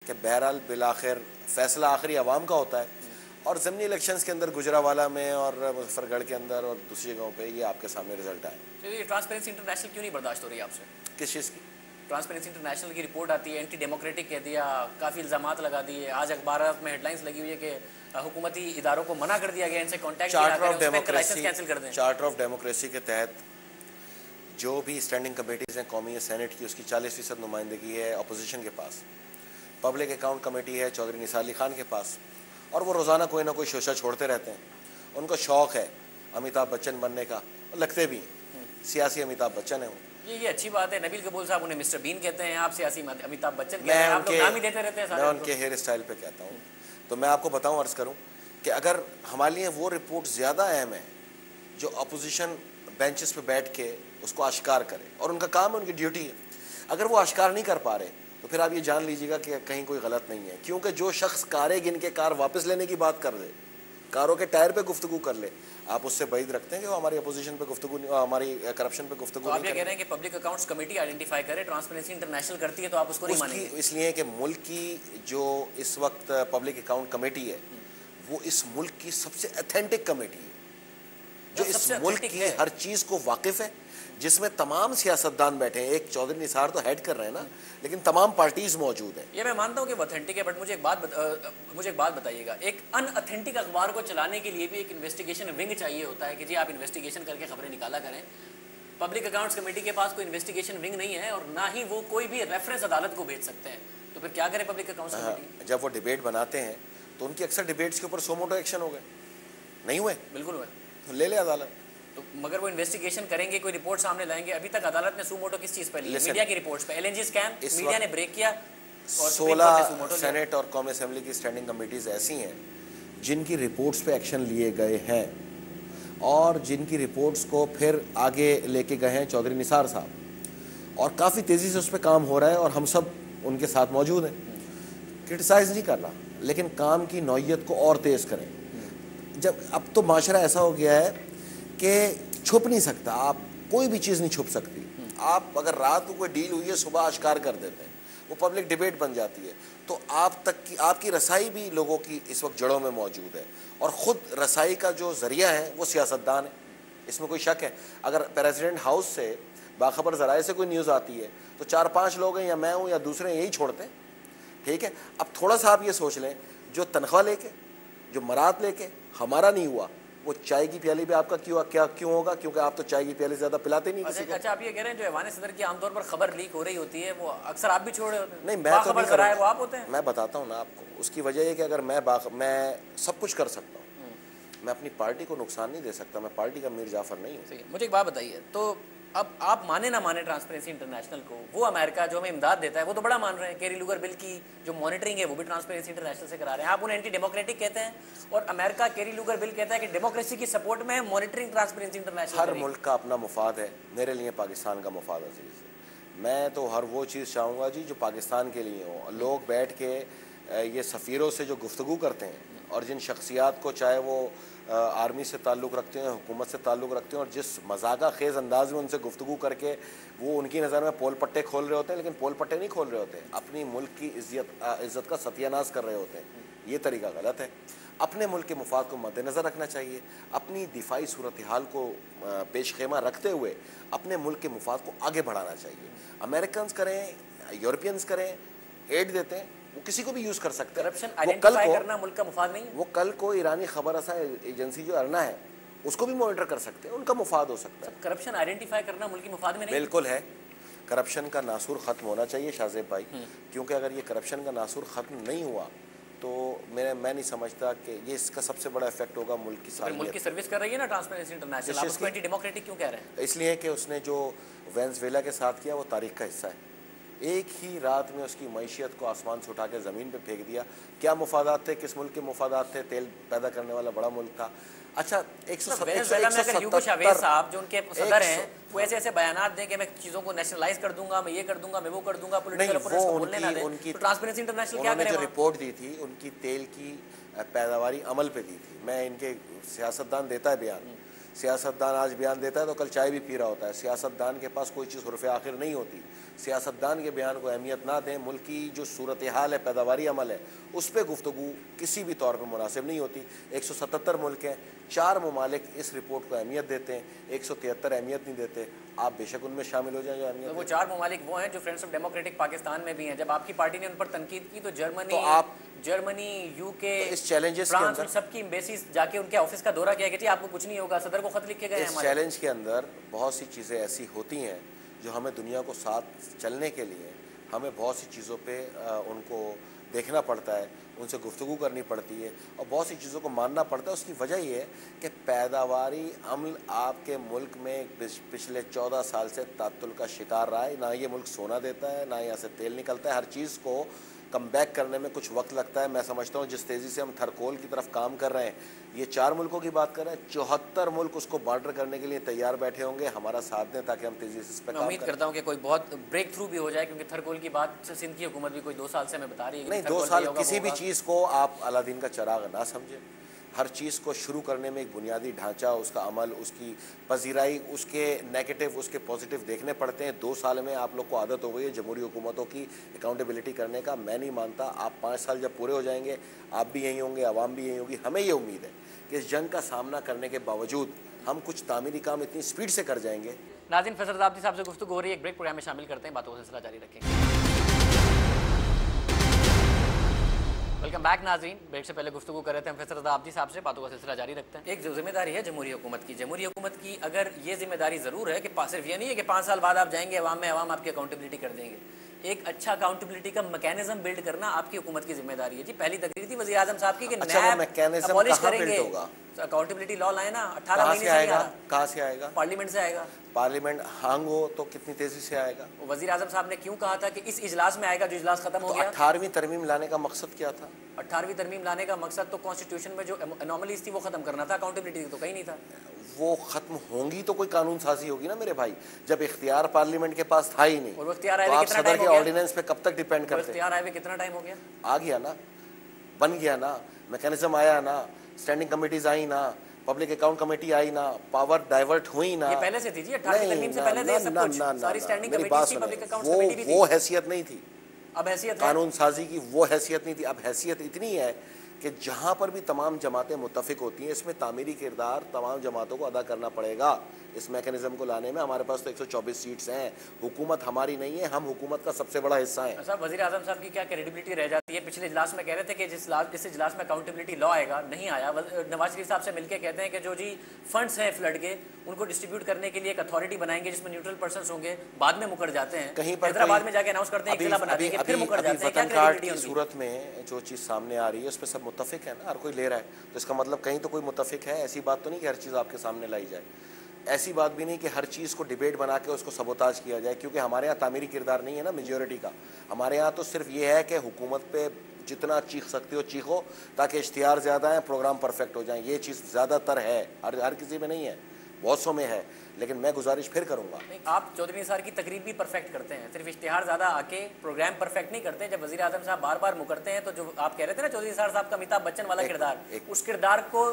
कि बहरहाल बिलाखिर फ़ैसला आखिरी आवाम का होता है, और ज़मीनी इलेक्शंस के अंदर गुजरावाला में और मुजफ्फरगढ़ के अंदर और दूसरी जगहों पे ये आपके सामने रिजल्ट आए। तो ये ट्रांसपेरेंसी इंटरनेशनल क्यों नहीं बर्दाश्त हो रही आपसे? किस चीज़ की? ट्रांसपेरेंसी इंटरनेशनल की रिपोर्ट आती है, एंटी डेमोक्रेटिक कह दिया, काफ़ी इल्ज़ामात लगा दिए, आज अखबार में हेडलाइंस लगी हुई है कि हुकूमती इदारों को मना कर दिया गया इनसे कॉन्टैक्ट कैंसिल कर दें। चार्टर ऑफ डेमोक्रेसी के तहत जो भी स्टैंडिंग कमेटीज़ हैं कौमी या सेनेट की, उसकी 40% नुमाइंदगी है अपोजिशन के पास। पब्लिक अकाउंट कमेटी है चौधरी निसार अली खान के पास, और वो रोज़ाना कोई ना कोई शोशा छोड़ते रहते हैं। उनको शौक़ है अमिताभ बच्चन बनने का, और लगते भी सियासी अमिताभ बच्चन है वो। ये अच्छी बात है। नबील कबूल साहब उन्हें मिस्टर बीन कहते हैं, आप सियासी अमिताभ बच्चन कहते हैं, आप लोग नाम ही देते रहते हैं। मैं उनके हेयर स्टाइल पे कहता हूँ। तो मैं आपको बताऊँ, अर्ज़ करूँ कि अगर हमारे लिए वो रिपोर्ट ज़्यादा अहम है जो अपोजिशन बेंचेस पे बैठ के उसको आश्कार करे, और उनका काम है, उनकी ड्यूटी है, अगर वो आश्कार नहीं कर पा रहे तो फिर आप ये जान लीजिएगा कि कहीं कोई गलत नहीं है। क्योंकि जो शख्स कारें गिन के कार वापस लेने की बात कर दे, कारों के टायर पे गुफ्तगू कर ले, आप उससे बैद रखते हैं कि वो हमारी अपोजिशन पे गुफ्तगू, हमारी करप्शन पे गुफ्तगू तो आप ये कह रहे हैं कि पब्लिक अकाउंट्स कमेटी आइडेंटिफाई करे, ट्रांसपेरेंसी इंटरनेशनल करती है तो आप उसको नहीं मानेंगे? इसलिए कि मुल्क की जो इस वक्त पब्लिक अकाउंट कमेटी है वो इस मुल्क की सबसे ऑथेंटिक कमेटी है, जो इस मुल्क की हर चीज़ को वाकिफ़ है, जिसमें तमाम सियासतदान बैठे हैं। एक चौधरी निसार तो हेड कर रहे हैं ना, लेकिन तमाम पार्टीज मौजूद हैं। ये मैं मानता हूँ कि वो ऑथेंटिक है, बट मुझे एक बात बताइएगा, एक अनऑथेंटिक अखबार को चलाने के लिए भी एक इन्वेस्टिगेशन विंग चाहिए होता है कि जी आप इन्वेस्टिगेशन करके खबरें निकाला करें। पब्लिक अकाउंट्स कमेटी के पास कोई इन्वेस्टिगेशन विंग नहीं है, और ना ही वो कोई भी रेफरेंस अदालत को भेज सकते हैं। तो फिर क्या करें पब्लिक अकाउंट्स कमेटी? जब वो डिबेट बनाते हैं तो उनकी अक्सर डिबेट्स के ऊपर सो मोटो एक्शन हो गए, नहीं हुए? बिल्कुल हुए। तो ले ले अदालत। तो मगर वो इन्वेस्टिगेशन करेंगे, कोई रिपोर्ट सामने लाएंगे। अभी तक अदालत ने सुमोटो किस चीज़ पर ली? मीडिया की रिपोर्ट्स पे। LNG स्कैम मीडिया ने ब्रेक किया, और 16 सेनेट और कौमी असेंबली की स्टैंडिंग कमेटीज़ ऐसी हैं जिनकी रिपोर्ट्स पे एक्शन लिए गए हैं, और जिनकी रिपोर्ट्स को फिर आगे लेके गए हैं चौधरी निसार साहब, और काफ़ी तेज़ी से उस पर काम हो रहा है, और हम सब उनके साथ मौजूद हैं। क्रिटिसाइज़ नहीं कर रहा, लेकिन काम की नौयत को और तेज़ करें। जब अब तो माशरा ऐसा हो गया है कि छुप नहीं सकता, आप कोई भी चीज़ नहीं छुप सकती। आप अगर रात को कोई डील हुई है सुबह आश्कार कर देते हैं, वो पब्लिक डिबेट बन जाती है, तो आप तक की आपकी रसाई भी लोगों की इस वक्त जड़ों में मौजूद है, और ख़ुद रसाई का जो ज़रिया है वो सियासतदान है, इसमें कोई शक है। अगर प्रेसिडेंट हाउस से बाखबर ज़राए से कोई न्यूज़ आती है तो 4-5 लोग हैं, या मैं हूँ या दूसरे यही छोड़ते हैं, ठीक है। अब थोड़ा सा आप ये सोच लें, जो तनख्वाह लेके, जो मरात लेके हमारा नहीं हुआ, वो चाय की प्याली भी आपका क्यों होगा? क्योंकि आप तो चाय की प्याली ज़्यादा पिलाते नहीं किसी को। अच्छा, आप ये कह रहे हैं जो ऐवान सदर की आमतौर पर खबर लीक हो रही होती है वो अक्सर आप भी छोड़ रहे होते हैं? नहीं, मैं तो नहीं कर रहा, वो आप होते हैं। मैं बताता हूँ ना आपको, उसकी वजह ये कि अगर मैं सब कुछ कर सकता हूँ, मैं अपनी पार्टी को नुकसान नहीं दे सकता, मैं पार्टी का मीर जाफर नहीं हूँ। मुझे एक बात बताइए, तो अब आप माने ना माने ट्रांसपेरेंसी इंटरनेशनल को, वो अमेरिका जो हमें इमदाद देता है वो तो बड़ा मान रहे हैं। कैरी लूगर बिल की जो मॉनिटरिंग है वो भी ट्रांसपेरेंसी इंटरनेशनल से करा रहे हैं। आप उन्हें एंटी डेमोक्रेटिक कहते हैं, और अमेरिका कैरी लूगर बिल कहता है कि डेमोक्रेसी की सपोर्ट में मॉनिटरिंग ट्रांसपेरेंसी इंटरनेशनल। हर मुल्क का अपना मुफाद है, मेरे लिए पाकिस्तान का मुफाद अजीज़ है। मैं तो हर वो चीज़ चाहूँगा जी जो पाकिस्तान के लिए हो। लोग बैठ के ये सफ़ीरों से जो गुफ्तगू करते हैं, और जिन शख्सियात को, चाहे वो आर्मी से ताल्लुक़ रखते हैं, हुकूमत से ताल्लुक़ रखते हैं, और जिस मजाका खेज़ अंदाज में उनसे गुफ्तगू करके वो उनकी नज़र में पोल पट्टे खोल रहे होते हैं, लेकिन पोल पट्टे नहीं खोल रहे होते, अपनी मुल्क की इज़्ज़त का सत्यानाश कर रहे होते हैं। ये तरीका गलत है। अपने मुल्क के मुफाद को मद्देनज़र रखना चाहिए, अपनी दिफाई सूरत हाल को पेश खेमा रखते हुए अपने मुल्क के मुफाद को आगे बढ़ाना चाहिए। अमेरिकन करें, यूरोपियंस करें, एड देते हैं, वो किसी को भी यूज़ कर सकते हैं। करप्शन आइडेंटिफाई करना मुल्क का मुफाद नहीं है। वो कल को ईरानी खबर रसा एजेंसी जो अरना है उसको भी मॉनिटर कर सकते हैं, उनका मुफाद हो सकता है। करप्शन आइडेंटिफाई करना मुल्क की मुफाद में नहीं? बिल्कुल है। करप्शन का नासूर ख़त्म होना चाहिए शाहज़ेब भाई, क्योंकि अगर ये करप्शन का नासूर ख़त्म नहीं हुआ तो मैं नहीं समझता कि ये इसका सबसे बड़ा इफेक्ट होगा मुल्क की सारी। मुल्क की सर्विस कर रही है ना ट्रांसपेरेंसी इंटरनेशनल, आप उसको एंटी डेमोक्रेटिक क्यों कह रहे हैं? इसलिए कि उसने जो वेनेज़ुएला के साथ किया वो तारीख का हिस्सा है। एक ही रात में उसकी मईशियत को आसमान से उठा के ज़मीन पे फेंक दिया। क्या मुफादात थे, किस मुल्क के मुफादात थे? तेल पैदा करने वाला बड़ा मुल्क था। अच्छा, वेनेज़ुएला में अगर ह्यूगो चावेज़ साहब जो उनके सदर हैं वो ऐसे ऐसे बयानात दें कि मैं चीज़ों को नेशनलाइज कर दूंगा, मैं ये कर दूंगा, मैं वो कर दूंगा, पॉलिटिकल ओपोनेंट्स को बोलने ना दें, तो ट्रांसपेरेंसी इंटरनेशनल क्या करे? जो रिपोर्ट दी थी उनकी तेल की पैदावारी अमल पे दी थी। मैं इनके सियासतदान देता है बयान, सियासतदान आज बयान देता है तो कल चाय भी पी रहा होता है। सियासतदान के पास कोई चीज़ हुर्फ़े आखिर नहीं होती, सियासतदान के बयान को अहमियत ना दें, मुल्क की जो सूरत हाल है, पैदावारी अमल है, उस पर गुफ्तगू किसी भी तौर पर मुनासिब नहीं होती। 177 मुल्क हैं, 4 ममालिक इस रिपोर्ट को अहमियत देते हैं, 173 अहमियत नहीं देते। आप बेशक उनमें शामिल हो जाएं जो अहमियत। तो वो 4 ममालिक वो हैं जो फ्रेंड्स ऑफ डेमोक्रेटिक पाकिस्तान में भी हैं। जब आपकी पार्टी ने उन पर तनकीद की तो जर्मनी, यूके, इस चैलेंजेस के फ्रांस, अंदर सबकी एम्बेसीज जाके उनके ऑफिस का दौरा किया कि जी आपको कुछ नहीं होगा, सदर को खत लिख के गए। इस चैलेंज के अंदर बहुत सी चीज़ें ऐसी होती हैं जो हमें दुनिया को साथ चलने के लिए हमें बहुत सी चीज़ों पे उनको देखना पड़ता है, उनसे गुफ्तगू करनी पड़ती है और बहुत सी चीज़ों को मानना पड़ता है। उसकी वजह ये है कि पैदावारी अमल आपके मुल्क में पिछले 14 साल से तातुल का शिकार रहा है। ना ये मुल्क सोना देता है, ना यहाँ से तेल निकलता है। हर चीज़ को कम बैक करने में कुछ वक्त लगता है। मैं समझता हूँ जिस तेज़ी से हम थरकोल की तरफ काम कर रहे हैं, ये 4 मुल्कों की बात कर रहे हैं, 74 मुल्क उसको बार्डर करने के लिए तैयार बैठे होंगे, हमारा साथ दें ताकि हम तेज़ी से इस पर काम करें। उम्मीद करता हूँ कि कोई बहुत ब्रेक थ्रू भी हो जाए, क्योंकि थरकोल की बात सिंध की हुकूमत भी कोई 2 साल से हमें बता रही है। नहीं, 2 साल किसी भी चीज़ को आप अलादीन का चिराग ना समझें। हर चीज़ को शुरू करने में एक बुनियादी ढांचा, उसका अमल, उसकी पजीराई, उसके नेगेटिव, उसके पॉजिटिव देखने पड़ते हैं। 2 साल में आप लोग को आदत हो गई है जमहूरी हुकूमतों की अकाउंटेबिलिटी करने का। मैं नहीं मानता। आप 5 साल जब पूरे हो जाएंगे, आप भी यहीं होंगे, आवाम भी यहीं होगी। हमें ये उम्मीद है कि इस जंग का सामना करने के बावजूद हम कुछ तामीरी काम इतनी स्पीड से कर जाएंगे। नाज़रीन, फैसल रज़ा आब्दी साहब से गुफ्तगू हो रही है, एक ब्रेक प्रोग्राम में शामिल करते हैं, बातों का सिलसिला जारी रखेंगे। वेलकम बैक नाज़रीन। ब्रेक से पहले गुफ्तगू कर रहे थे हम फैसल रज़ा आब्दी साहब से, बातों का सिलसिला जारी रखते हैं। एक जो जिम्मेदारी है जमहूरी हुकूमत की, जमहूरी हुकूमत की अगर ये जिम्मेदारी ज़रूर है कि सिर्फ ये नहीं है कि 5 साल बाद आप जाएंगे अवाम में, अवाम आपकी अकाउंटेबिलिटी कर देंगे। एक अच्छा अकाउंटेबिलिटी का मैकेनिज्म बिल्ड करना आपकी हुकूमत की जिम्मेदारी है। जी, पहली तकरीर थी वज़ीर आज़म साहब की कि मैकेनिज्म अबॉलिश कहाँ करेंगे, बिल्ड होगा? अकाउंटेबिलिटी लॉ लाए ना, 18 महीने से आएगा, कहाँ से आएगा? पार्लियामेंट से आएगा। पार्लियामेंट हांग हो तो कितनी तेजी से आएगा? वज़ीर आज़म साहब ने क्यों कहा था कि इस इजलास में आएगा जो इजलास खत्म हो गया? 18वीं तरमीम लाने का मकसद क्या था? 18वीं तरमीम लाने का मकसद तो कॉन्स्टिट्यूशन में जो एनोमलीज थी वो खत्म करना था, अकाउंटेबिलिटी तो कहीं नहीं था। वो खत्म होंगी तो कोई कानून साजी होगी ना मेरे भाई। जब इख्तियार पार्लियामेंट के पास था ही नहीं, और वो इख्तियार आए तो हुए आप कितना सदर टाइम के हो गया? ऑर्डिनेंस पे कब तक डिपेंड करते हैं? इख्तियार आए हुए कितना टाइम हो गया? आ गया ना, बन गया ना, मैकेनिज्म आया ना, स्टैंडिंग कमेटीज आई ना, पब्लिक अकाउंट कमेटी आई ना, पावर डाइवर्ट हुई ना। ये पहले से थी जी, 18वीं तरमीम से पहले थे सब कुछ, सारी स्टैंडिंग कमेटीज थी, पब्लिक अकाउंट्स कमेटी भी थी। वो हैसियत नहीं थी, अब हैसियत है। कानून साजी की वो हैसियत नहीं थी। अब हैसियत इतनी है कि जहाँ पर भी तमाम जमातें मुत्तफिक होती हैं, इसमें तामीरी किरदार तमाम जमातों को अदा करना पड़ेगा। इस मैकेनिज्म को लाने में हमारे पास तो 124 सीट्स हैं। हुकूमत हमारी नहीं है, हम हुकूमत का सबसे बड़ा हिस्सा है। साहब, वज़ीर आज़म साहब की क्या क्रेडिबिलिटी रह जाती है? पिछले इजलास में कह रहे थे कि जिस इजलास में अकाउंटेबिलिटी लॉ आएगा, नहीं आया। नवाज शरीफ साहब से मिलकर कहते हैं कि जो जी फंड्स हैं फ्लड के, उनको डिस्ट्रीब्यूट करने के लिए एक अथॉरिटी बनाएंगे जिसमें न्यूट्रल पर्सन्स होंगे। बाद में मुकर जाते हैं, कहीं पर हैदराबाद में जाके अनाउंस करते हैं, एक जिला बना देंगे, फिर मुकर जाते हैं। क्या क्रेडिबिलिटी की सूरत में जो चीज़ सामने आ रही है उस पर सब मुत्तफिक है ना, हर कोई ले रहा है, तो इसका मतलब कहीं तो कोई मुत्तफिक है। ऐसी बात तो नहीं कि हर चीज़ आपके सामने लाई जाए, ऐसी बात भी नहीं कि हर चीज़ को डिबेट बना के उसको सबोताज किया जाए, क्योंकि हमारे यहाँ तामीरी किरदार नहीं है ना मेजॉरिटी का। हमारे यहाँ तो सिर्फ ये है कि हुकूमत पे जितना चीख सकते हो चीखो, ताकि इश्तिहार ज़्यादा है, प्रोग्राम परफेक्ट हो जाए। ये चीज़ ज़्यादातर है, हर किसी में नहीं है, बहुत सौ में है। लेकिन मैं गुजारिश फिर करूँगा, आप चौधरी निसार की तकरीर भी परफेक्ट करते हैं, सिर्फ इश्तिहार ज़्यादा आके प्रोग्राम परफेक्ट नहीं करते। जब वज़ीर आज़म साहब बार बार मुकरते हैं तो जो आप कह रहे थे ना चौधरी निसार साहब का अमिताभ बच्चन वाला किरदार, उस किरदार को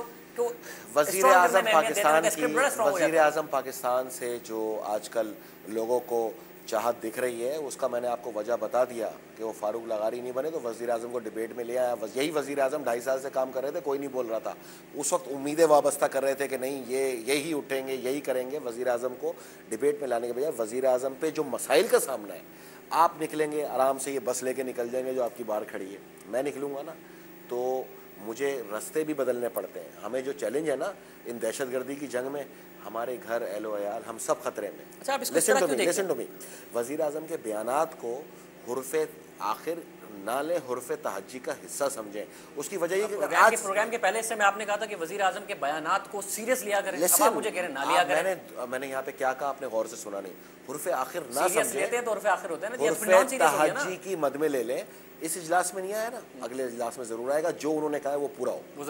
वज़ीर आज़म पाकिस्तान से जो आजकल लोगों को चाहत दिख रही है, उसका मैंने आपको वजह बता दिया कि वो फारूक लगारी नहीं बने तो वज़ीर आज़म को डिबेट में ले आया। यही वज़ीर आज़म 2.5 साल से काम कर रहे थे, कोई नहीं बोल रहा था। उस वक्त उम्मीदें वाबस्ता कर रहे थे कि नहीं यही उठेंगे, यही करेंगे। वज़ीर आज़म को डिबेट में लाने के बजाय वज़ीर आज़म पे जो मसाइल का सामना है, आप निकलेंगे आराम से, ये बस लेके निकल जाएंगे जो आपकी बाहर खड़ी है, मैं निकलूँगा ना तो मुझे रास्ते भी बदलने पड़ते हैं। हमें जो चैलेंज है ना इन दहशतगर्दी की जंग में, हमारे घर एलो अयाल हम सब खतरे में। अच्छा, लिसन टू मी, वज़ीर आज़म के बयानात को हुर्फ़े आखिर ना ले, हुर्फ़े तहज्जी का हिस्सा समझें। उसकी वजह ये कि आज प्रोग्राम के पहले हिस्से में आपने कहा था कि वज़ीर आज़म के बयानात को सीरियस लिया करें, अब आप मुझे कह रहे हैं ना लिया करें। मैंने यहाँ पे क्या कहा आपने गौर से सुना नहीं। हुर्फ़े आखिर ना समझें तो हुर्फ़े आखिर होता है ना, हुर्फ़े तहज्जी की मद में ले लें। इस इजलास में नहीं आया ना, अगले इजलास में ज़रूर आएगा। जो उन्होंने कहा है वो पूरा हो।